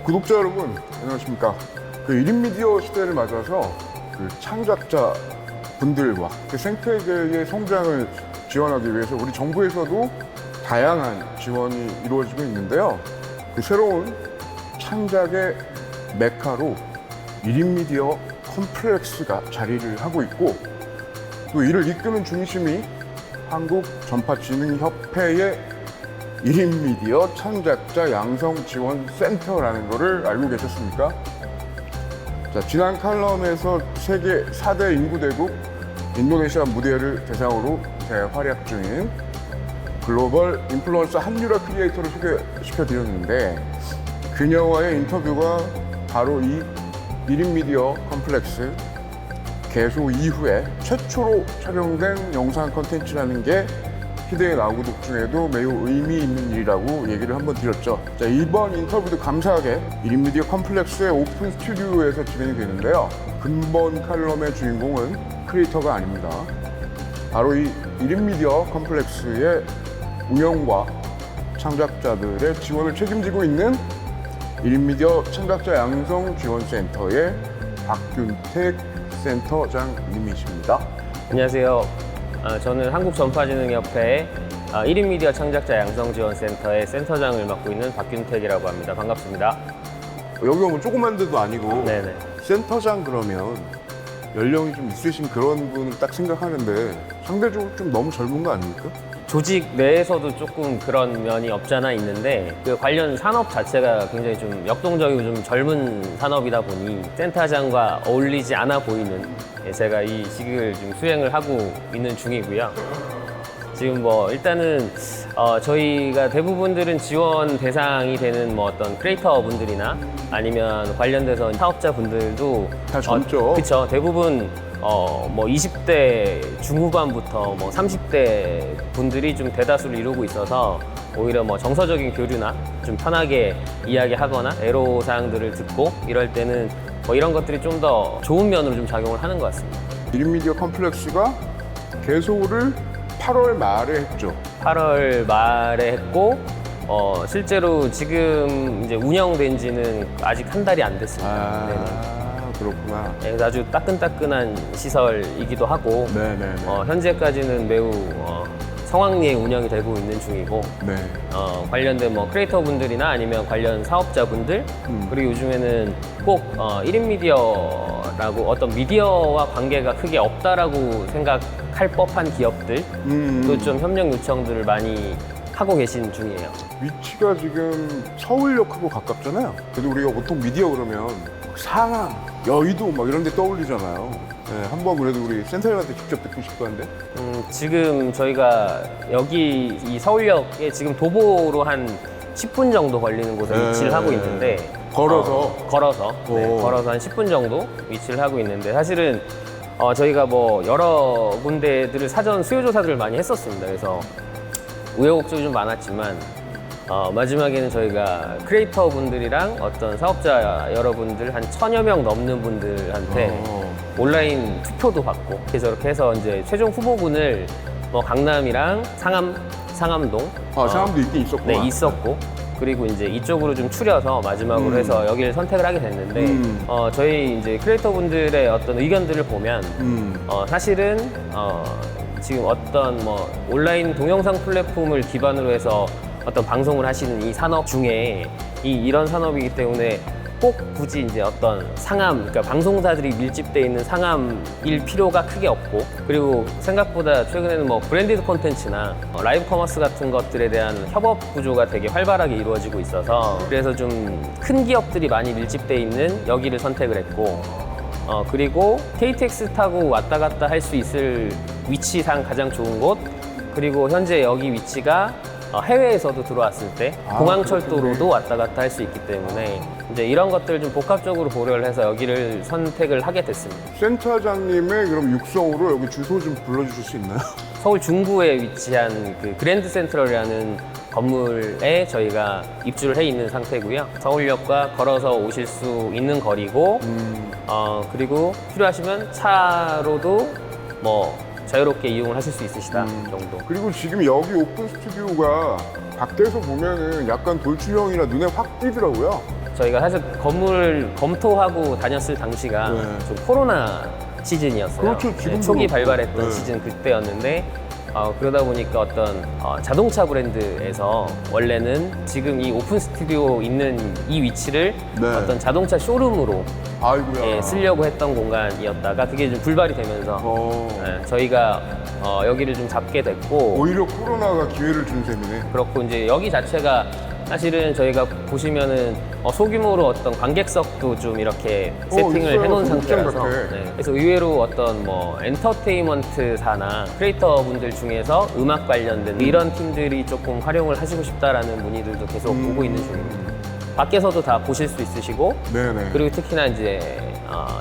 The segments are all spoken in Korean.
구독자 여러분, 안녕하십니까. 1인 미디어 시대를 맞아서 창작자 분들과 생태계의 성장을 지원하기 위해서 우리 정부에서도 다양한 지원이 이루어지고 있는데요. 새로운 창작의 메카로 1인 미디어 컴플렉스가 자리를 하고 있고, 또 이를 이끄는 중심이 한국전파진흥협회의 1인 미디어 창작자 양성지원센터라는 것을 알고 계셨습니까? 자, 지난 칼럼에서 세계 4대 인구대국 인도네시아 무대를 대상으로 재활약 중인 글로벌 인플루언서 한유라 크리에이터를 소개시켜드렸는데, 그녀와의 인터뷰가 바로 이 1인 미디어 컴플렉스 개소 이후에 최초로 촬영된 영상 컨텐츠라는 게 희대의 나우구독 중에도 매우 의미 있는 일이라고 얘기를 한번 드렸죠. 자, 이번 인터뷰도 감사하게 1인 미디어 컴플렉스의 오픈 스튜디오에서 진행이 되는데요. 근본 칼럼의 주인공은 크리에이터가 아닙니다. 바로 이 1인 미디어 컴플렉스의 운영과 창작자들의 지원을 책임지고 있는 1인 미디어 창작자 양성지원센터의 박균택 센터장님이십니다. 안녕하세요. 저는 한국전파진흥협회 1인 미디어 창작자 양성지원센터의 센터장을 맡고 있는 박균택이라고 합니다. 반갑습니다. 여기가 뭐 조그만 데도 아니고 네네. 센터장 그러면 연령이 좀 있으신 그런 분을 딱 생각하는데 상대적으로 좀 너무 젊은 거 아닙니까? 조직 내에서도 조금 그런 면이 없잖아 있는데, 그 관련 산업 자체가 굉장히 좀 역동적이고 좀 젊은 산업이다 보니 센터장과 어울리지 않아 보이는, 제가 이 직을 좀 수행을 하고 있는 중이고요. 지금 뭐 일단은 저희가 대부분들은 지원 대상이 되는 뭐 어떤 크리에이터 분들이나 아니면 관련돼서 사업자 분들도 다 젊죠. 그렇죠. 대부분 뭐 20대 중후반부터 뭐 30대 분들이 좀 대다수를 이루고 있어서, 오히려 뭐 정서적인 교류나 좀 편하게 이야기하거나 애로사항들을 듣고 이럴 때는 뭐 이런 것들이 좀 더 좋은 면으로 좀 작용을 하는 것 같습니다. 1인 미디어 컴플렉스가 개소를 8월 말에 했죠. 8월 말에 했고, 실제로 지금 이제 운영된 지는 아직 한 달이 안 됐습니다. 네네. 그렇구나. 네, 아주 따끈따끈한 시설이기도 하고, 네네네. 현재까지는 매우 성황리에 운영이 되고 있는 중이고, 네. 관련된 뭐 크리에이터 분들이나 아니면 관련 사업자분들, 그리고 요즘에는 꼭 1인 미디어라고 어떤 미디어와 관계가 크게 없다라고 생각할 법한 기업들도 좀 협력 요청들을 많이 하고 계신 중이에요. 위치가 지금 서울역하고 가깝잖아요. 그래도 우리가 보통 미디어 그러면 상암, 여의도 막 이런 데 떠올리잖아요. 네, 한번 그래도 우리 센터장한테 직접 듣고 싶었는데. 지금 저희가 여기 이 서울역에 지금 도보로 한 10분 정도 걸리는 곳에 위치를 하고 있는데, 걸어서? 걸어서 한 10분 정도 위치를 하고 있는데, 사실은 저희가 뭐 여러 군데들을 사전 수요조사들을 많이 했었습니다. 그래서 우여곡절이 좀 많았지만 마지막에는 저희가 크리에이터 분들이랑 어떤 사업자 여러분들 한 1000여 명 넘는 분들한테 온라인 투표도 받고, 저렇게 해서 이제 최종 후보군을 뭐 강남이랑 상암동 상암도 있긴 있었구나. 네, 있었고, 그리고 이제 이쪽으로 좀 추려서 마지막으로 해서 여기를 선택을 하게 됐는데, 저희 이제 크리에이터 분들의 어떤 의견들을 보면 사실은 지금 어떤 뭐 온라인 동영상 플랫폼을 기반으로 해서 어떤 방송을 하시는 이 산업 중에 이런 산업이기 때문에 꼭 굳이 이제 어떤 상암, 그러니까 방송사들이 밀집돼 있는 상암일 필요가 크게 없고, 그리고 생각보다 최근에는 뭐 브랜디드 콘텐츠나 라이브 커머스 같은 것들에 대한 협업 구조가 되게 활발하게 이루어지고 있어서, 그래서 좀 큰 기업들이 많이 밀집돼 있는 여기를 선택을 했고, 그리고 KTX 타고 왔다 갔다 할 수 있을 위치상 가장 좋은 곳, 그리고 현재 여기 위치가 해외에서도 들어왔을 때 공항철도로도 왔다 갔다 할 수 있기 때문에 이제 이런 것들을 좀 복합적으로 고려를 해서 여기를 선택을 하게 됐습니다. 센터장님의 그럼 육성으로 여기 주소 좀 불러주실 수 있나요? 서울 중구에 위치한 그 그랜드 센트럴이라는 건물에 저희가 입주를 해 있는 상태고요. 서울역과 걸어서 오실 수 있는 거리고, 그리고 필요하시면 차로도 뭐 자유롭게 이용을 하실 수 있으시다 정도. 그리고 지금 여기 오픈 스튜디오가 밖에서 보면은 약간 돌출형이라 눈에 확 띄더라고요. 저희가 사실 건물을 검토하고 다녔을 당시가 네. 좀 코로나 시즌이었어요. 그렇죠, 네, 지금도 초기 그렇고. 발발했던 네. 시즌 그때였는데 그러다 보니까 어떤 자동차 브랜드에서 원래는 지금 이 오픈 스튜디오 있는 이 위치를 네. 어떤 자동차 쇼룸으로 아이고야. 쓰려고 했던 공간이었다가 그게 좀 불발이 되면서 저희가 여기를 좀 잡게 됐고 오히려 코로나가 기회를 준 셈이네. 그렇고 이제 여기 자체가 사실은 저희가 보시면은 소규모로 어떤 관객석도 좀 이렇게 세팅을 있어요. 해놓은 좀 상태라서 같아. 그래서 의외로 어떤 뭐 엔터테인먼트사나 크리에이터 분들 중에서 음악 관련된 이런 팀들이 조금 활용을 하시고 싶다라는 문의들도 계속 오고 있는 중입니다. 밖에서도 다 보실 수 있으시고 네네. 그리고 특히나 이제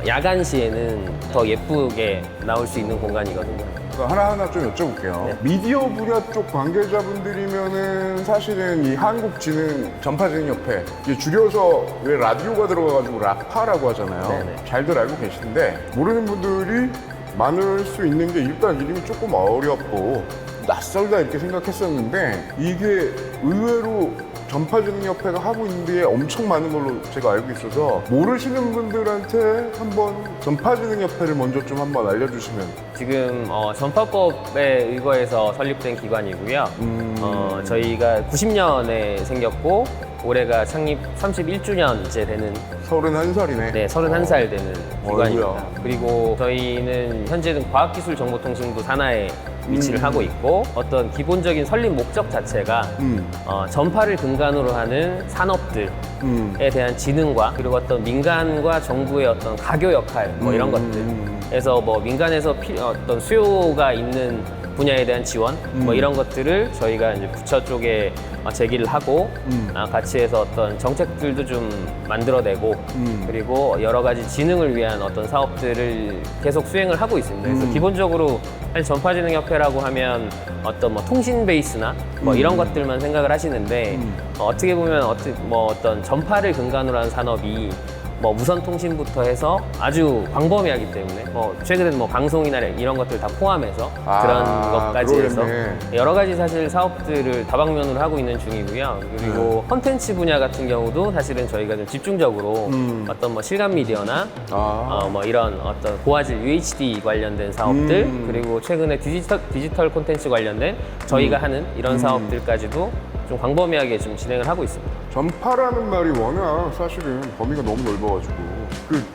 야간 시에는 더 예쁘게 나올 수 있는 공간이거든요. 하나하나 좀 여쭤볼게요. 네. 미디어 분야 쪽 관계자분들이면은 사실은 이 한국지능 전파진흥협회, 이게 줄여서 왜 라디오가 들어가가지고 라파라고 하잖아요. 네네. 잘들 알고 계신데 모르는 분들이 많을 수 있는 게 일단 이름이 조금 어렵고 낯설다 이렇게 생각했었는데 이게 의외로 전파진흥협회가 하고 있는 게 엄청 많은 걸로 제가 알고 있어서 모르시는 분들한테 한번 전파진흥협회를 먼저 좀 한번 알려주시면. 지금 전파법에 의거해서 설립된 기관이고요. 저희가 90년에 생겼고 올해가 창립 31주년째 되는 31살이네. 네, 31살 되는 기관입니다. 어이구야. 그리고 저희는 현재는 과학기술정보통신부 산하에 위치를 하고 있고 어떤 기본적인 설립 목적 자체가 전파를 근간으로 하는 산업들에 대한 지능과 그리고 어떤 민간과 정부의 어떤 가교 역할 뭐 이런 것들에서 뭐 민간에서 어떤 수요가 있는 분야에 대한 지원 뭐 이런 것들을 저희가 이제 부처 쪽에 제기를 하고 같이 해서 어떤 정책들도 좀 만들어내고 그리고 여러 가지 지능을 위한 어떤 사업들을 계속 수행을 하고 있습니다. 그래서 기본적으로 사실 전파진흥협회라고 하면 어떤 뭐 통신 베이스나 뭐 이런 것들만 생각을 하시는데 어떻게 보면 어떤 전파를 근간으로 한 산업이 뭐 무선 통신부터 해서 아주 광범위하기 때문에 뭐 최근엔 뭐 방송이나 이런 것들 다 포함해서 그런 것까지 해서 그러겠네. 여러 가지 사실 사업들을 다방면으로 하고 있는 중이고요. 그리고 컨텐츠 분야 같은 경우도 사실은 저희가 좀 집중적으로 어떤 뭐 실감 미디어나 뭐 이런 어떤 고화질 UHD 관련된 사업들 그리고 최근에 디지털 콘텐츠 관련된 저희가 하는 이런 사업들까지도 좀 광범위하게 좀 진행을 하고 있습니다. 전파라는 말이 워낙 사실은 범위가 너무 넓어가지고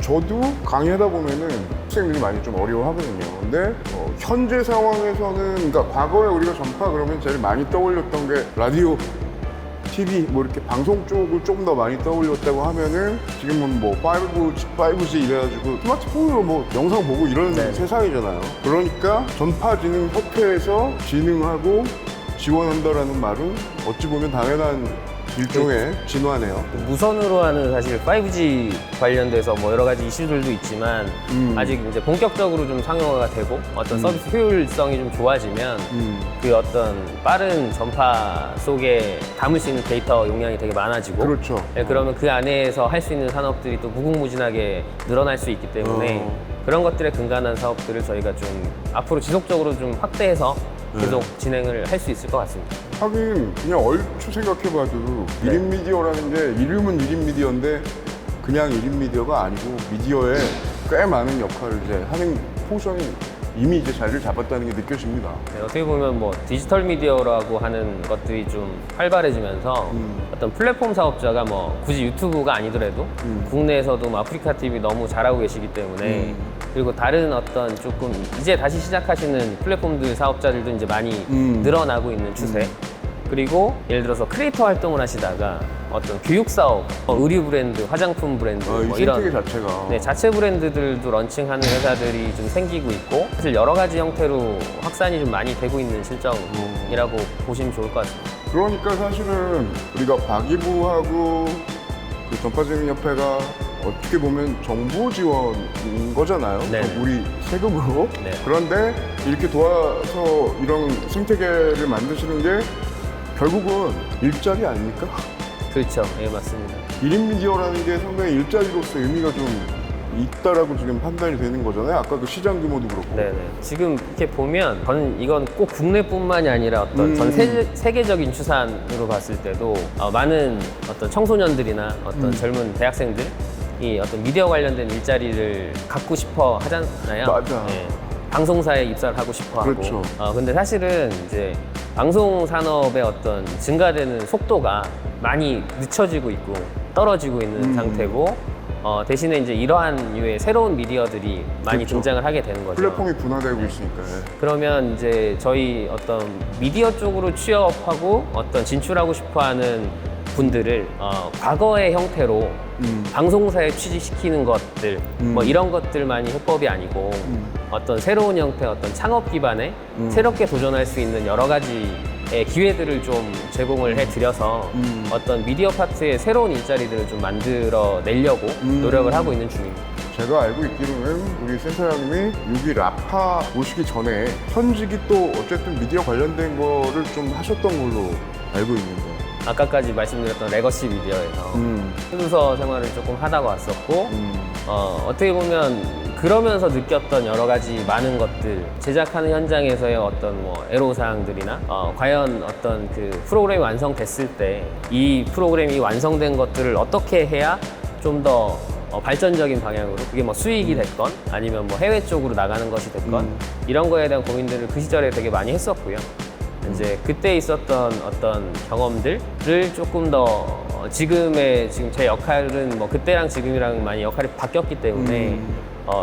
저도 강의하다 보면은 학생들이 많이 좀 어려워하거든요. 근데 현재 상황에서는 그러니까 과거에 우리가 전파 그러면 제일 많이 떠올렸던 게 라디오, TV 뭐 이렇게 방송 쪽을 조금 더 많이 떠올렸다고 하면은 지금은 뭐 5G 이래가지고 스마트폰으로 뭐 영상 보고 이런 세상이잖아요. 그러니까 전파진흥협회에서 진흥하고 지원한다라는 말은 어찌 보면 당연한 일종의 진화네요. 무선으로 하는 사실 5G 관련돼서 뭐 여러 가지 이슈들도 있지만 아직 이제 본격적으로 좀 상용화가 되고 어떤 서비스 효율성이 좀 좋아지면 그 어떤 빠른 전파 속에 담을 수 있는 데이터 용량이 되게 많아지고 그렇죠. 네, 그러면 그 안에서 할 수 있는 산업들이 또 무궁무진하게 늘어날 수 있기 때문에 그런 것들에 근간한 사업들을 저희가 좀 앞으로 지속적으로 좀 확대해서 계속 진행을 할 수 있을 것 같습니다. 하긴 그냥 얼추 생각해봐도 1인 미디어라는 게 이름은 1인 미디어인데 그냥 1인 미디어가 아니고 미디어에 꽤 많은 역할을 이제 하는 포션이 이미 이제 자리를 잡았다는 게 느껴집니다. 네, 어떻게 보면 뭐 디지털 미디어라고 하는 것들이 좀 활발해지면서 어떤 플랫폼 사업자가 뭐 굳이 유튜브가 아니더라도 국내에서도 뭐 아프리카 TV 너무 잘하고 계시기 때문에 그리고 다른 어떤 조금 이제 다시 시작하시는 플랫폼들 사업자들도 이제 많이 늘어나고 있는 추세. 그리고 예를 들어서 크리에이터 활동을 하시다가 어떤 교육 사업, 의류 브랜드, 화장품 브랜드 이 뭐 생태계 자체가 네, 자체 브랜드들도 런칭하는 회사들이 좀 생기고 있고 사실 여러 가지 형태로 확산이 좀 많이 되고 있는 실정이라고 보시면 좋을 것 같습니다. 그러니까 사실은 우리가 과기부하고 그 전파진흥협회가 어떻게 보면 정부 지원인 거잖아요. 네네. 우리 세금으로. 네. 그런데 이렇게 도와서 이런 생태계를 만드시는 게 결국은 일자리 아닙니까? 그렇죠. 예, 맞습니다. 1인 미디어라는 게 상당히 일자리로서 의미가 좀 있다라고 지금 판단이 되는 거잖아요. 아까 그 시장 규모도 그렇고. 네네. 지금 이렇게 보면 저는 이건 꼭 국내뿐만이 아니라 어떤 전 세계적인 추산으로 봤을 때도 많은 어떤 청소년들이나 어떤 젊은 대학생들이 어떤 미디어 관련된 일자리를 갖고 싶어 하잖아요. 맞아. 예. 방송사에 입사를 하고 싶어 하고. 그렇죠. 근데 사실은 이제 방송 산업의 어떤 증가되는 속도가 많이 늦춰지고 있고 떨어지고 있는 상태고 대신에 이제 이러한 유의 새로운 미디어들이 많이 그렇죠. 등장을 하게 되는 거죠. 플랫폼이 분화되고 있으니까. 그러면 이제 저희 어떤 미디어 쪽으로 취업하고 어떤 진출하고 싶어하는 분들을 과거의 형태로 방송사에 취직시키는 것들 뭐 이런 것들만이 해법이 아니고 어떤 새로운 형태의 어떤 창업 기반의 새롭게 도전할 수 있는 여러 가지의 기회들을 좀 제공을 해드려서 어떤 미디어 파트의 새로운 일자리들을 좀 만들어 내려고 노력을 하고 있는 중입니다. 제가 알고 있기로는 우리 센터장님이 여기 라파 오시기 전에 현직이 또 어쨌든 미디어 관련된 거를 좀 하셨던 걸로 알고 있는데. 아까까지 말씀드렸던 레거시 미디어에서 프로듀서 생활을 조금 하다가 왔었고 어떻게 보면 그러면서 느꼈던 여러 가지 많은 것들 제작하는 현장에서의 어떤 뭐 애로사항들이나 과연 어떤 그 프로그램이 완성됐을 때 이 프로그램이 완성된 것들을 어떻게 해야 좀 더 발전적인 방향으로 그게 뭐 수익이 됐건 아니면 뭐 해외 쪽으로 나가는 것이 됐건 이런 거에 대한 고민들을 그 시절에 되게 많이 했었고요. 이제 그때 있었던 어떤 경험들을 조금 더 지금 제 역할은 뭐 그때랑 지금이랑 많이 역할이 바뀌었기 때문에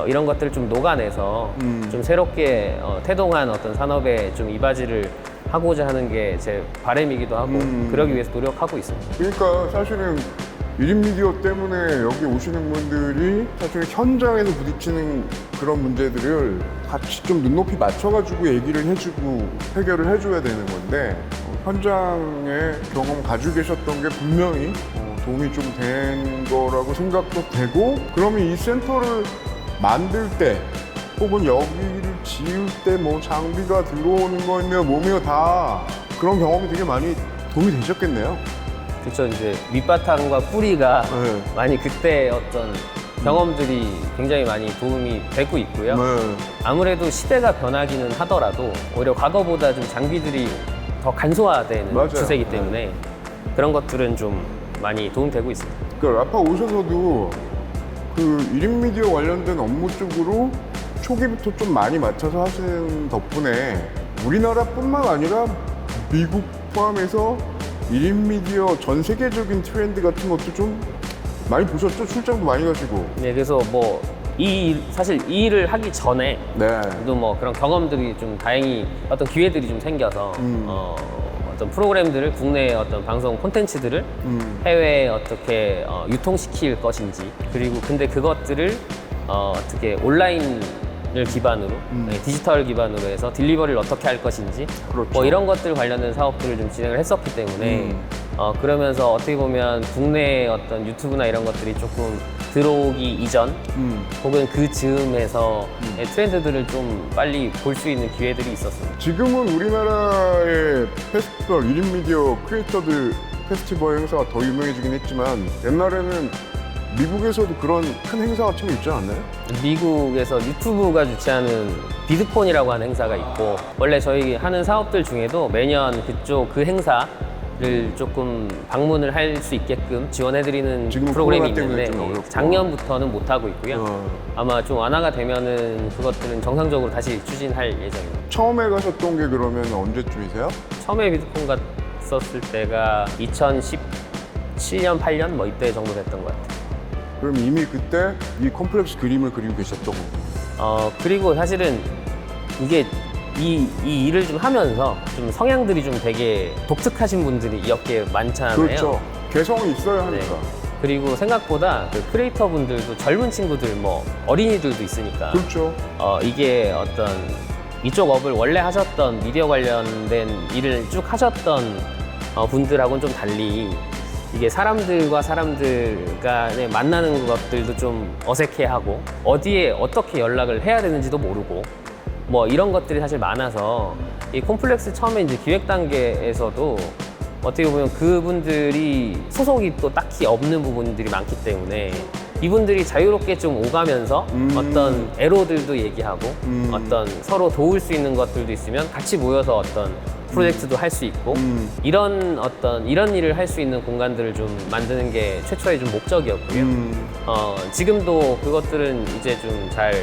이런 것들을 좀 녹아내서 좀 새롭게 태동한 어떤 산업에 좀 이바지를 하고자 하는 게 제 바람이기도 하고 그러기 위해서 노력하고 있습니다. 그러니까 사실은 1인 미디어 때문에 여기 오시는 분들이 사실 현장에서 부딪히는 그런 문제들을 같이 좀 눈높이 맞춰가지고 얘기를 해주고 해결을 해줘야 되는 건데 현장에 경험 가지고 계셨던 게 분명히 도움이 좀 된 거라고 생각도 되고 그러면 이 센터를 만들 때 혹은 여기를 지을 때 뭐 장비가 들어오는 거며 뭐며 다 그런 경험이 되게 많이 도움이 되셨겠네요. 그렇죠. 이제 밑바탕과 뿌리가 네. 많이 그때 어떤 경험들이 굉장히 많이 도움이 되고 있고요. 네. 아무래도 시대가 변하기는 하더라도 오히려 과거보다 좀 장비들이 더 간소화되는 맞아요. 추세이기 때문에 그런 것들은 좀 많이 도움되고 있습니다. 그 라파 오셔서도 그 1인 미디어 관련된 업무 쪽으로 초기부터 좀 많이 맞춰서 하시는 덕분에 우리나라뿐만 아니라 미국 포함해서 1인 미디어 전 세계적인 트렌드 같은 것도 좀 많이 보셨죠? 출장도 많이 가시고. 네, 그래서 뭐 사실 이 일을 하기 전에 네. 또 뭐 그런 경험들이 좀 다행히 어떤 기회들이 좀 생겨서 어떤 프로그램들을 국내 어떤 방송 콘텐츠들을 해외에 어떻게 유통시킬 것인지 그리고 근데 그것들을 어떻게 온라인을 기반으로 디지털 기반으로 해서 딜리버리를 어떻게 할 것인지 그렇죠. 뭐 이런 것들 관련된 사업들을 좀 진행을 했었기 때문에 그러면서 어떻게 보면 국내 어떤 유튜브나 이런 것들이 조금 들어오기 이전 혹은 그 즈음에서 트렌드들을 좀 빨리 볼 수 있는 기회들이 있었습니다. 지금은 우리나라의 페스티벌 1인 미디어 크리에이터들 페스티벌 행사가 더 유명해지긴 했지만 옛날에는 미국에서도 그런 큰 행사 같은 거 있지 않았나요? 미국에서 유튜브가 주최하는 비드콘이라고 하는 행사가 있고 원래 저희 하는 사업들 중에도 매년 그쪽 그 행사를 조금 방문을 할 수 있게끔 지원해드리는 지금은 프로그램이 코로나 때문에 있는데 좀 어렵고. 작년부터는 못하고 있고요. 아마 좀 완화가 되면은 그것들은 정상적으로 다시 추진할 예정입니다. 처음에 가셨던 게 그러면 언제쯤이세요? 처음에 비드콘 갔었을 때가 2017년, 8년 뭐 이때 정도 됐던 것 같아요. 그럼 이미 그때 이 컴플렉스 그림을 그리고 계셨던 거고. 그리고 사실은 이게 이 일을 좀 하면서 좀 성향들이 좀 되게 독특하신 분들이 이 업계에 많잖아요. 그렇죠. 개성이 있어야 네. 하니까. 그리고 생각보다 그 크리에이터 분들도 젊은 친구들 뭐 어린이들도 있으니까 그렇죠. 이게 어떤 이쪽 업을 원래 하셨던 미디어 관련된 일을 쭉 하셨던 분들하고는 좀 달리 이게 사람들과 사람들 간에 만나는 것들도 좀 어색해하고 어디에 어떻게 연락을 해야 되는지도 모르고 뭐 이런 것들이 사실 많아서 이 콤플렉스 처음에 이제 기획 단계에서도 어떻게 보면 그분들이 소속이 또 딱히 없는 부분들이 많기 때문에 이분들이 자유롭게 좀 오가면서 어떤 애로들도 얘기하고 어떤 서로 도울 수 있는 것들도 있으면 같이 모여서 어떤 프로젝트도 할 수 있고 이런 일을 할 수 있는 공간들을 좀 만드는 게 최초의 좀 목적이었고요. 지금도 그것들은 이제 좀 잘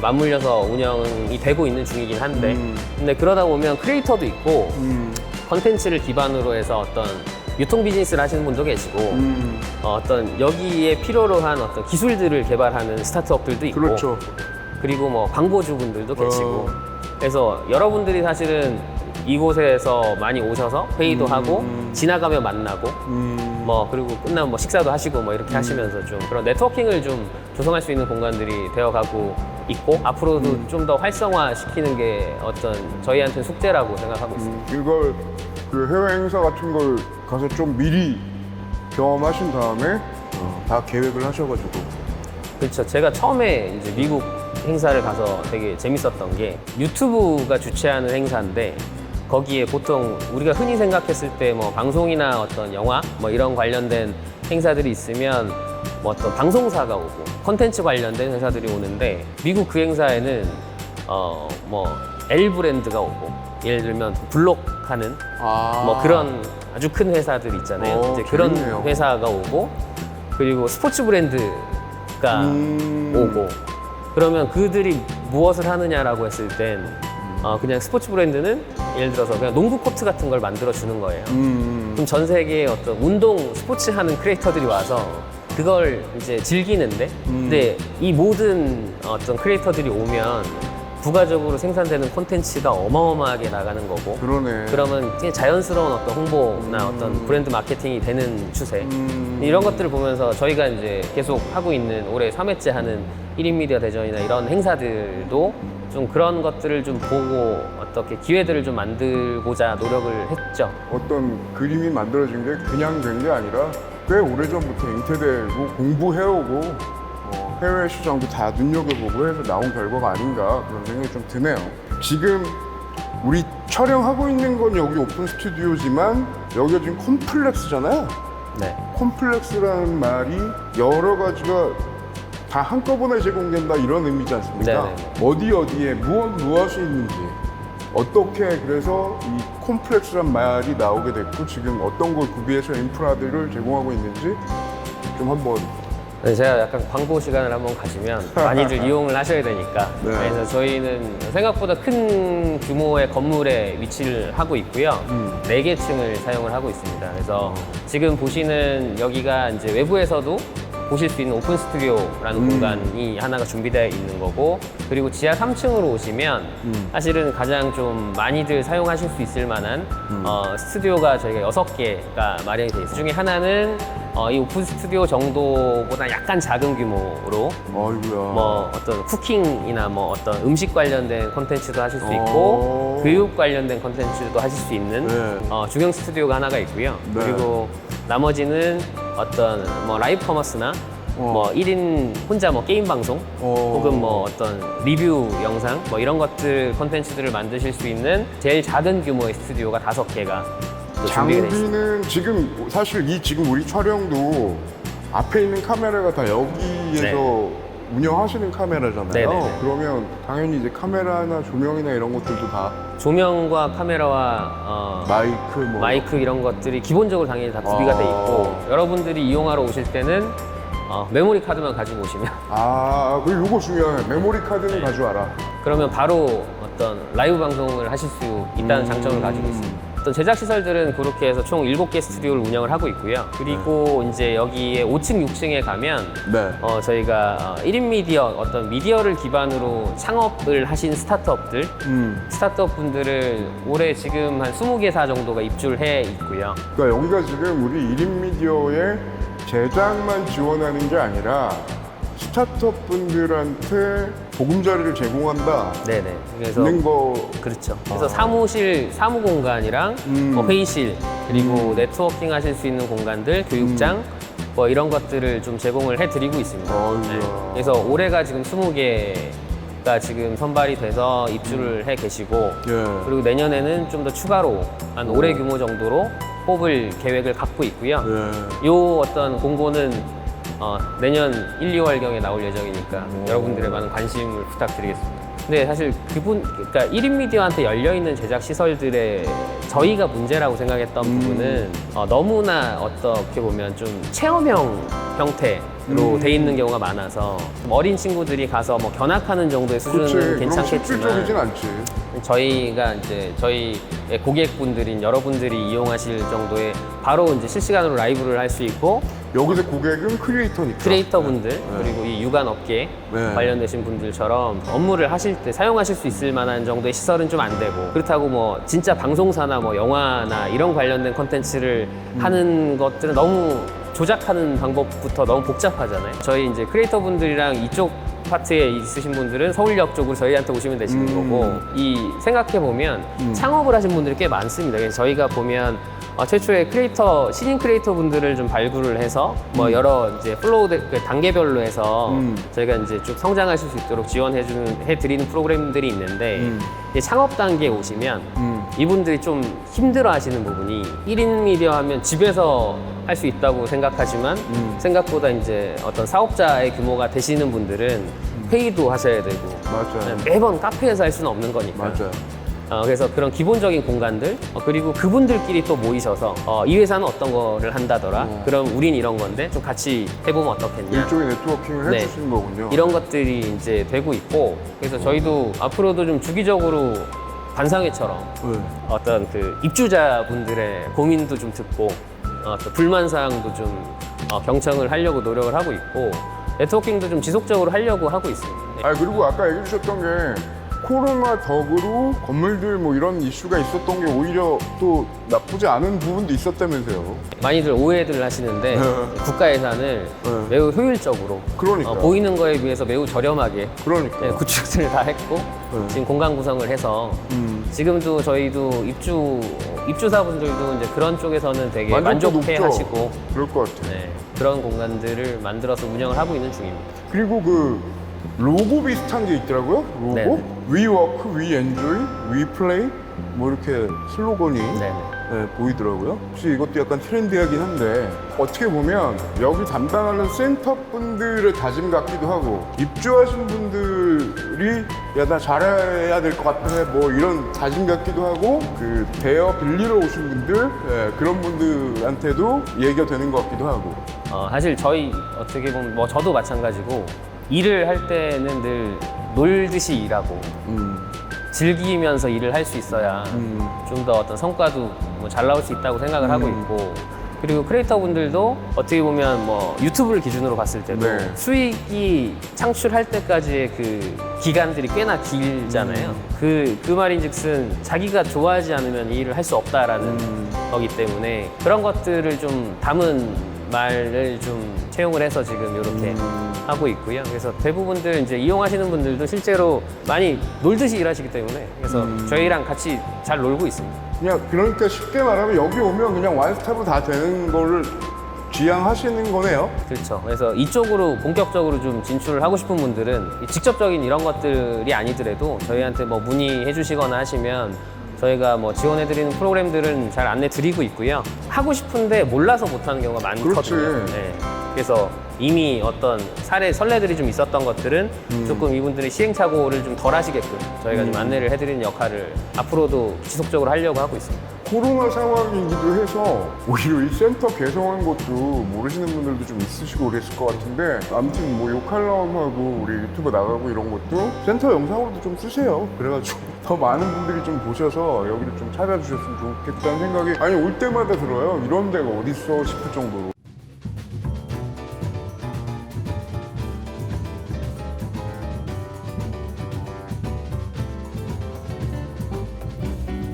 맞물려서 운영이 되고 있는 중이긴 한데 근데 그러다 보면 크리에이터도 있고 컨텐츠를 기반으로 해서 어떤 유통 비즈니스를 하시는 분도 계시고 어떤 여기에 필요로 한 어떤 기술들을 개발하는 스타트업들도 있고 그렇죠. 그리고 뭐 광고주분들도 계시고 그래서 여러분들이 사실은 이곳에서 많이 오셔서 회의도 하고 지나가며 만나고 뭐 그리고 끝나면 뭐 식사도 하시고 뭐 이렇게 하시면서 좀 그런 네트워킹을 좀 조성할 수 있는 공간들이 되어가고 있고 앞으로도 좀 더 활성화시키는 게 어떤 저희한테는 숙제라고 생각하고 있습니다. 이걸 그 해외 행사 같은 걸 가서 좀 미리 경험하신 다음에 다 계획을 하셔가지고 그렇죠. 제가 처음에 이제 미국 행사를 가서 되게 재밌었던 게 유튜브가 주최하는 행사인데 거기에 보통 우리가 흔히 생각했을 때 뭐 방송이나 어떤 영화 뭐 이런 관련된 행사들이 있으면 뭐 어떤 방송사가 오고 콘텐츠 관련된 회사들이 오는데 미국 그 행사에는 뭐 L 브랜드가 오고 예를 들면 블록 하는 뭐 그런 아주 큰 회사들 있잖아요. 이제 그런 재밌네요. 회사가 오고 그리고 스포츠 브랜드가 오고 그러면 그들이 무엇을 하느냐라고 했을 땐 그냥 스포츠 브랜드는 예를 들어서 그냥 농구 코트 같은 걸 만들어 주는 거예요. 그럼 전 세계에 어떤 운동 스포츠 하는 크리에이터들이 와서 그걸 이제 즐기는데 근데 이 모든 어떤 크리에이터들이 오면 부가적으로 생산되는 콘텐츠가 어마어마하게 나가는 거고 그러네. 그러면 그냥 자연스러운 어떤 홍보나 어떤 브랜드 마케팅이 되는 추세 이런 것들을 보면서 저희가 이제 계속 하고 있는 올해 3회째 하는 1인 미디어 대전이나 이런 행사들도 좀 그런 것들을 좀 보고 어떻게 기회들을 좀 만들고자 노력을 했죠. 어떤 그림이 만들어진 게 그냥 된 게 아니라 꽤 오래전부터 잉태되고 공부해오고 해외 시장도 다 눈여겨보고 해서 나온 결과가 아닌가 그런 생각이 좀 드네요. 지금 우리 촬영하고 있는 건 여기 오픈 스튜디오지만 여기가 지금 콤플렉스잖아요. 네. 콤플렉스라는 말이 여러 가지가 다 한꺼번에 제공된다 이런 의미지 않습니까? 네네. 어디에 무엇이 있는지 어떻게 그래서 이 콤플렉스란 말이 나오게 됐고 지금 어떤 걸 구비해서 인프라들을 제공하고 있는지 좀 한번 네, 제가 약간 광고 시간을 한번 가지면 많이들 이용을 하셔야 되니까 네. 그래서 저희는 생각보다 큰 규모의 건물에 위치를 하고 있고요. 4개 층을 사용을 하고 있습니다. 그래서 지금 보시는 여기가 이제 외부에서도 보실 수 있는 오픈 스튜디오라는 공간이 하나가 준비되어 있는 거고 그리고 지하 3층으로 오시면 사실은 가장 좀 많이들 사용하실 수 있을 만한 스튜디오가 저희가 6개가 마련이 되어 있어요. 그 중에 하나는 이 오픈 스튜디오 정도보다 약간 작은 규모로 아이고야. 뭐 어떤 쿠킹이나 뭐 어떤 음식 관련된 콘텐츠도 하실 수 있고 교육 관련된 콘텐츠도 하실 수 있는 네. 중형 스튜디오가 하나가 있고요. 네. 그리고 나머지는 어떤 뭐 라이브 커머스나 뭐 1인 혼자 뭐 게임 방송 혹은 뭐 어떤 리뷰 영상 뭐 이런 것들 콘텐츠들을 만드실 수 있는 제일 작은 규모의 스튜디오가 5개가 또 준비가 되어 있습니다. 장비는 지금 사실 지금 우리 촬영도 앞에 있는 카메라가 다 여기에서 네. 운영하시는 카메라잖아요. 네네네. 그러면 당연히 이제 카메라나 조명이나 이런 것들도 다 조명과 카메라와 마이크 뭐 마이크 이런 것들이 기본적으로 당연히 다 구비가 돼 있고 여러분들이 이용하러 오실 때는 메모리 카드만 가지고 오시면 그리고 요거 중요해. 메모리 카드는 가져와라. 그러면 바로 어떤 라이브 방송을 하실 수 있다는 장점을 가지고 있습니다. 어떤 제작 시설들은 그렇게 해서 총 7개 스튜디오를 운영을 하고 있고요. 그리고 이제 여기에 5층, 6층에 가면 네. 저희가 1인 미디어, 어떤 미디어를 기반으로 창업을 하신 스타트업들, 스타트업 분들을 올해 지금 한 20개사 정도가 입주해 있고요. 그러니까 여기가 지금 우리 1인 미디어의 제작만 지원하는 게 아니라 스타트업 분들한테 보금자리를 제공한다. 네네. 그래서 있는 거 그렇죠. 그래서 사무 공간이랑 뭐 회의실 그리고 네트워킹 하실 수 있는 공간들, 교육장 뭐 이런 것들을 좀 제공을 해드리고 있습니다. 아이고야. 그래서 올해가 지금 20개가 지금 선발이 돼서 입주를 해 계시고 예. 그리고 내년에는 좀 더 추가로 한 올해 규모 정도로 뽑을 계획을 갖고 있고요. 예. 요 어떤 공고는 내년 1, 2월경에 나올 예정이니까 여러분들의 많은 관심을 부탁드리겠습니다. 근데 사실 그러니까 1인 미디어한테 열려있는 제작 시설들의 저희가 문제라고 생각했던 부분은 너무나 어떻게 보면 좀 체험형 형태로 돼 있는 경우가 많아서 좀 어린 친구들이 가서 뭐 견학하는 정도의 수준은 그럼 괜찮겠지만 실질적이진 않지. 저희가 이제 저희 고객분들인 여러분들이 이용하실 정도의 바로 이제 실시간으로 라이브를 할 수 있고 여기서 고객은 크리에이터니까. 크리에이터분들 그리고 이 유관 업계 네. 관련되신 분들처럼 업무를 하실 때 사용하실 수 있을 만한 정도의 시설은 좀 안 되고 그렇다고 뭐 진짜 방송사나 뭐 영화나 이런 관련된 콘텐츠를 하는 것들은 너무 조작하는 방법부터 너무 복잡하잖아요. 저희 이제 크리에이터분들이랑 이쪽 파트에 있으신 분들은 서울역 쪽으로 저희한테 오시면 되시는 거고 이 생각해 보면 창업을 하신 분들이 꽤 많습니다. 그래서 저희가 보면 최초에 신인 크리에이터 분들을 좀 발굴을 해서 뭐 여러 이제 플로우 단계별로 해서 저희가 이제 쭉 성장하실 수 있도록 해드리는 프로그램들이 있는데 이제 창업 단계에 오시면 이분들이 좀 힘들어 하시는 부분이 1인 미디어 하면 집에서 할 수 있다고 생각하지만 생각보다 이제 어떤 사업자의 규모가 되시는 분들은 회의도 하셔야 되고 맞아요. 매번 카페에서 할 수는 없는 거니까. 맞아요. 그래서 그런 기본적인 공간들 그리고 그분들끼리 또 모이셔서 이 회사는 어떤 거를 한다더라 그럼 우린 이런 건데 좀 같이 해보면 어떻겠냐 일종의 네트워킹을 네. 해주시는 거군요. 이런 것들이 이제 되고 있고 그래서 저희도 앞으로도 좀 주기적으로 반상회처럼 네. 어떤 그 입주자분들의 고민도 좀 듣고 또 불만 사항도 좀 경청을 하려고 노력을 하고 있고 네트워킹도 좀 지속적으로 하려고 하고 있습니다. 그리고 아까 얘기해 주셨던 게 코로나 덕으로 건물들 뭐 이런 이슈가 있었던 게 오히려 또 나쁘지 않은 부분도 있었다면서요. 많이들 오해를 하시는데 국가 예산을 매우 효율적으로 그러니까. 보이는 거에 비해서 매우 저렴하게 그러니까. 구축을 다 했고 지금 공간 구성을 해서 지금도 저희도 입주사분들도 이제 그런 쪽에서는 되게 만족도 만족해 높죠? 하시고 그럴 것 같아요. 네, 그런 공간들을 만들어서 운영을 하고 있는 중입니다. 그리고 그 로고 비슷한 게 있더라고요. 로고. 네네. We work, we enjoy, we play. 뭐 이렇게 슬로건이 네네. 네, 보이더라고요. 혹시 이것도 약간 트렌디하긴 한데 어떻게 보면 여기 담당하는 센터분들의 다짐 같기도 하고 입주하신 분들이 야 나 잘해야 될 것 같아 뭐 이런 다짐 같기도 하고 그 대여 빌리러 오신 분들 그런 분들한테도 얘기가 되는 것 같기도 하고. 사실 저희 어떻게 보면 뭐 저도 마찬가지고 일을 할 때는 늘 놀듯이 일하고 즐기면서 일을 할 수 있어야 좀 더 어떤 성과도 뭐 잘 나올 수 있다고 생각을 하고 있고 그리고 크리에이터 분들도 어떻게 보면 뭐 유튜브를 기준으로 봤을 때도 네. 수익이 창출할 때까지의 그 기간들이 꽤나 길잖아요. 그 말인즉슨 자기가 좋아하지 않으면 이 일을 할 수 없다라는 거기 때문에 그런 것들을 좀 담은 말을 좀 채용을 해서 지금 이렇게 하고 있고요. 그래서 대부분들 이제 이용하시는 분들도 실제로 많이 놀듯이 일하시기 때문에 그래서 저희랑 같이 잘 놀고 있습니다. 그냥 그러니까 쉽게 말하면 여기 오면 그냥 원스톱으로 다 되는 거를 지향하시는 거네요. 그렇죠. 그래서 이쪽으로 본격적으로 좀 진출을 하고 싶은 분들은 직접적인 이런 것들이 아니더라도 저희한테 뭐 문의해 주시거나 하시면 저희가 뭐 지원해드리는 프로그램들은 잘 안내 드리고 있고요. 하고 싶은데 몰라서 못하는 경우가 많거든요. 그렇지. 네. 그래서 이미 어떤 선례들이 좀 있었던 것들은 조금 이분들의 시행착오를 좀 덜 하시게끔 저희가 좀 안내를 해드리는 역할을 앞으로도 지속적으로 하려고 하고 있습니다. 코로나 상황이기도 해서 오히려 이 센터 개성한 것도 모르시는 분들도 좀 있으시고 그랬을 것 같은데 아무튼 뭐 요 칼럼하고 우리 유튜브 나가고 이런 것도 센터 영상으로도 좀 쓰세요. 그래가지고 더 많은 분들이 좀 보셔서 여기를 좀 찾아주셨으면 좋겠다는 생각이 올 때마다 들어요. 이런 데가 어딨어 싶을 정도로.